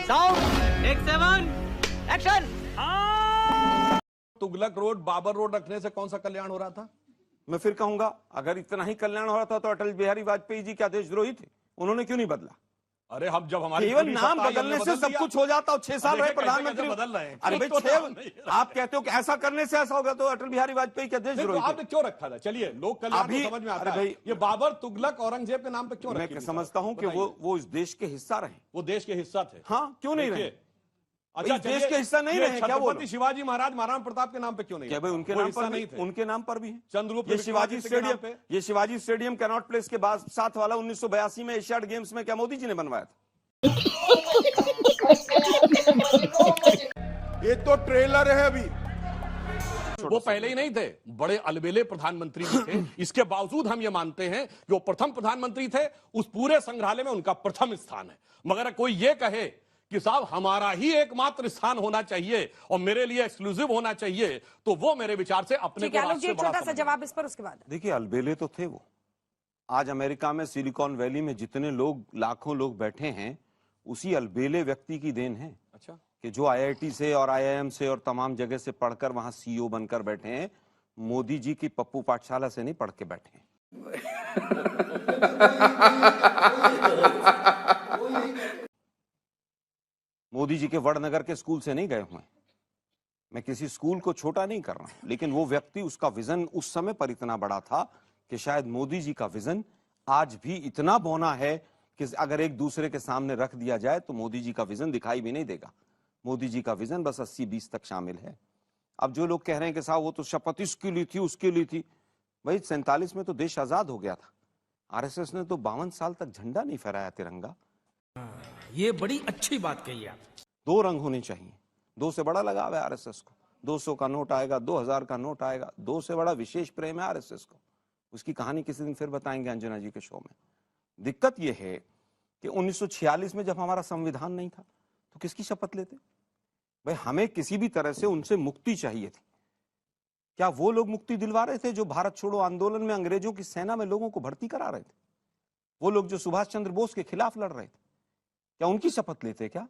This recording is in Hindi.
Sound take 7 action. Tughlaq road, Babar road रखने से कौन सा कल्याण हो रहा था? मैं फिर कहूंगा, अगर इतना ही कल्याण हो रहा था तो अटल बिहारी वाजपेयी जी क्या देशद्रोही थे? उन्होंने क्यों नहीं बदला? अरे हम जब हमारी केवल पूरी नाम सत्ता आई, बदलने हमने से बदल सब दिया। कुछ हो जाता। और 6 साल देखिए रहे कैसे प्रधानमंत्री। कैसे बदल रहे हैं। अरे भाई तो नाम नहीं रहा। आप कहते हो कि ऐसा करने से ऐसा होगा, तो अटल बिहारी वाजपेयी क्या नहीं, तो देशद्रोही थे? आपने क्यों रखा था? चलिए, लोक कल्याण अभी- तो समझ में आता अरे है। भाई- ये बाबर, तुगलक, औरंगजेब के नाम पे क्यों रखी मैं थी समझता हूं कि बताइए। वो इस देश के हिस्सा रहे। वो देश के हिस्सा थे। हाँ, क्यों नहीं रहे? देखिए, अच्छा इस देश चलिए, के हिस्सा नहीं ये रहे, क्या बोलो? छत्रपति शिवाजी महाराज, महाराणा प्रताप के नाम पे क्यों नहीं? क्या भाई उनके वो नाम हिस्सा पर नहीं भी, थे। उनके नाम पर भी है? चंद्रगुप्त ये विक्रमादित्य शिवाजी के नाम स्टेडियम, पे। ये शिवाजी स्टेडियम कैनॉट प्लेस के बाद साथ वाला 1982 में एशियाड गेम्स में क्या मोदी जी ने बनवाया था? ये तो ट्रेलर है अभी। वो पहले ही नहीं थे, बड़े अलबेले प्रधानमंत्री भी थे। इसके बावजूद हम ये मानते हैं कि वो प्रथम प्रधानमंत्री थे। उस पूरे संग्रहालय में उनका प्रथम स्थान है। मगर कोई ये कहे कि साहब हमारा ही एकमात्र स्थान होना चाहिए और मेरे लिए एक्सक्लूसिव होना चाहिए, तो वो मेरे विचार से अपने ठीक है, को आलोक जी राष्ट्र एक बड़ा छोटा सा समझ जवाब इस पर, उसके बाद देखिए, अलबेले तो थे वो। आज अमेरिका में सिलिकॉन वैली में जितने लोग, लाखों लोग बैठे हैं, उसी अलबेले व्यक्ति की देन है। अच्छा, कि जो आईआईटी से और आईआईएम से और तमाम जगह से पढ़कर वहां सीईओ बनकर बैठे हैं। मोदी जी की पप्पू पाठशाला से नहीं पढ़ के बैठे हैं। मोदी जी के वडनगर के स्कूल से नहीं गए हुए। मैं किसी स्कूल को छोटा नहीं कर रहा, लेकिन वो व्यक्ति, उसका विजन उस समय पर इतना बड़ा था कि शायद मोदी जी का विजन आज भी इतना बौना है कि अगर एक दूसरे के सामने रख दिया जाए तो मोदी जी का विजन दिखाई भी नहीं देगा। मोदी जी का विजन बस 80-20 तक शामिल है। अब जो लोग कह रहे हैं कि साहब वो तो शपथ इसकी ली थी, उसकी ली थी, भाई 47 में तो देश आजाद हो गया था। आरएसएस ने तो 52 साल तक झंडा नहीं फहराया, तिरंगा। ये बड़ी अच्छी बात कही आप। 2 रंग होने चाहिए। 2 से बड़ा लगाव है आरएसएस को। 200 का नोट आएगा, 2000 का नोट आएगा। 2 से बड़ा विशेष प्रेम है आरएसएस को। उसकी कहानी किसी दिन फिर बताएंगे अंजना जी के शो में। दिक्कत यह है कि 1946 में जब हमारा संविधान नहीं था तो किसकी शपथ लेते? भाई हमें किसी भी तरह से उनसे मुक्ति चाहिए थी। क्या वो लोग मुक्ति दिलवा रहे थे जो भारत छोड़ो आंदोलन में अंग्रेजों की सेना में लोगों को भर्ती करा रहे थे? वो लोग जो सुभाष चंद्र बोस के खिलाफ लड़ रहे थे, क्या उनकी शपथ लेते? क्या